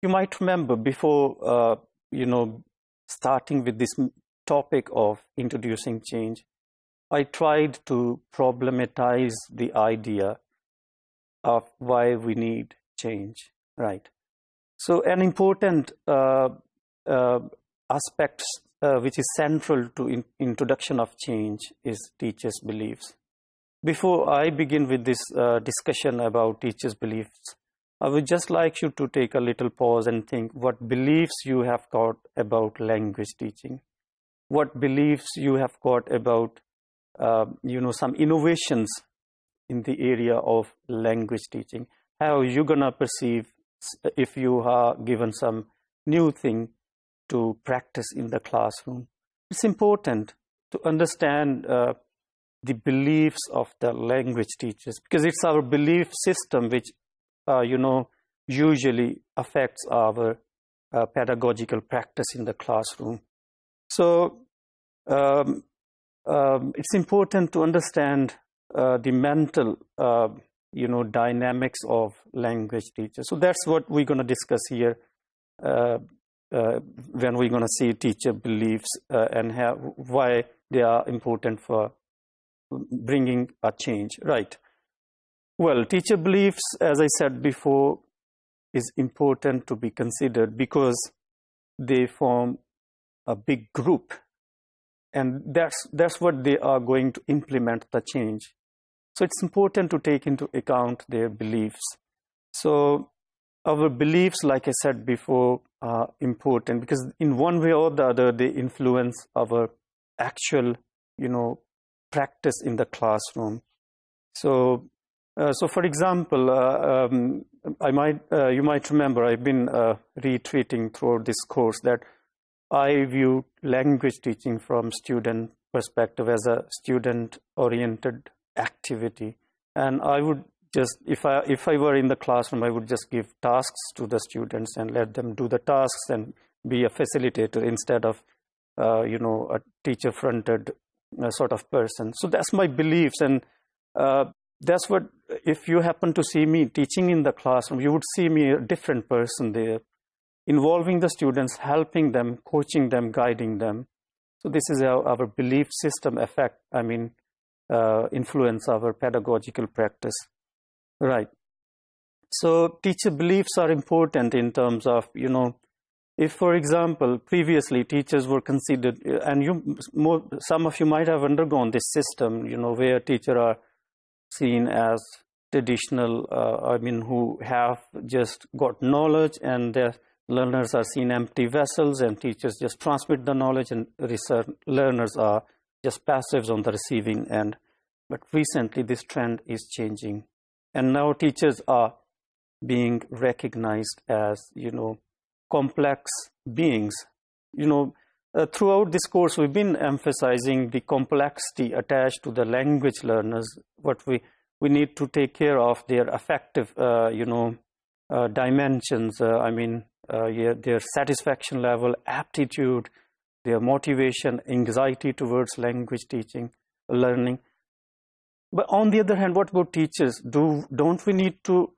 You might remember before, starting with this topic of introducing change, I tried to problematize the idea of why we need change, right? So an important aspect which is central to introduction of change is teachers' beliefs. Before I begin with this discussion about teachers' beliefs, I would just like you to take a little pause and think what beliefs you have got about language teaching, what beliefs you have got about, some innovations in the area of language teaching. How are you gonna perceive if you are given some new thing to practice in the classroom? It's important to understand the beliefs of the language teachers, because it's our belief system which usually affects our pedagogical practice in the classroom. So it's important to understand the mental dynamics of language teachers. So that's what we're going to discuss here when we're going to see teacher beliefs and why they are important for bringing a change, right? Well, teacher beliefs, as I said before, is important to be considered because they form a big group, and that's what they are going to implement the change. So it's important to take into account their beliefs. So our beliefs, like I said before, are important because in one way or the other they influence our actual practice in the classroom. So for example, you might remember I've been retreating throughout this course that I view language teaching from student perspective as a student-oriented activity, and I would just, if I were in the classroom, I would just give tasks to the students and let them do the tasks and be a facilitator instead of a teacher-fronted sort of person. So that's my beliefs, and that's what, if you happen to see me teaching in the classroom, you would see me a different person there, involving the students, helping them, coaching them, guiding them. So this is how our belief system influence our pedagogical practice, right? So teacher beliefs are important in terms of, if, for example, previously teachers were considered, and some of you might have undergone this system, where teachers are seen as traditional, who have just got knowledge, and their learners are seen empty vessels, and teachers just transmit the knowledge, and learners are just passives on the receiving end. But recently this trend is changing, and now teachers are being recognized as complex beings. Throughout this course we've been emphasizing the complexity attached to the language learners. What we need to take care of their affective dimensions, their satisfaction level, aptitude, their motivation, anxiety towards language teaching, learning. But on the other hand, what about teachers? Don't we need to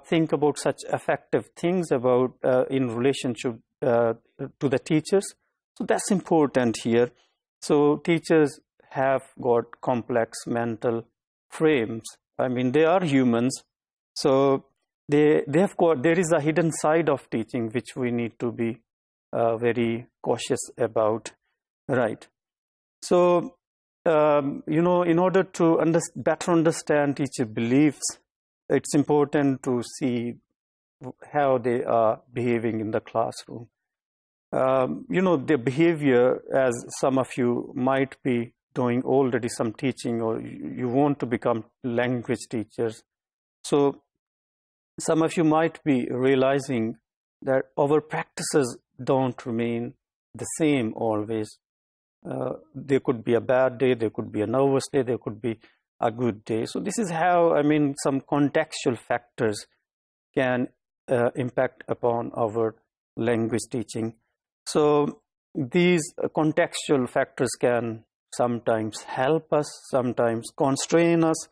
think about such affective things about in relationship to the teachers? So that's important here. So teachers have got complex mental frames. They are humans. So there is a hidden side of teaching which we need to be very cautious about, right? So in order to better understand teacher beliefs, it's important to see how they are behaving in the classroom. Their behavior, as some of you might be doing already some teaching, or you want to become language teachers. So some of you might be realizing that our practices don't remain the same always. There could be a bad day, there could be a nervous day, there could be a good day. So this is how, some contextual factors can impact upon our language teaching. So these contextual factors can sometimes help us, sometimes constrain us.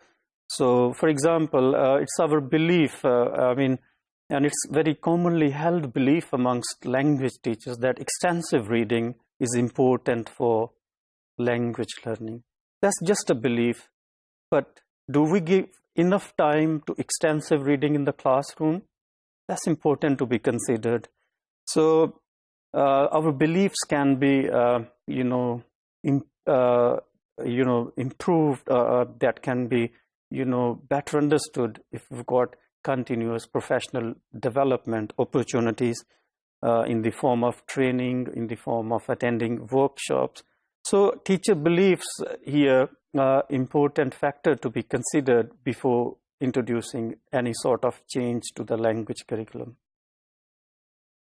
So for example, it's our belief, and it's very commonly held belief amongst language teachers that extensive reading is important for language learning. That's just a belief, but do we give enough time to extensive reading in the classroom? That's important to be considered. So our beliefs can be, improved. That can be, better understood if we've got continuous professional development opportunities in the form of training, in the form of attending workshops. So teacher beliefs here are important factor to be considered before introducing any sort of change to the language curriculum.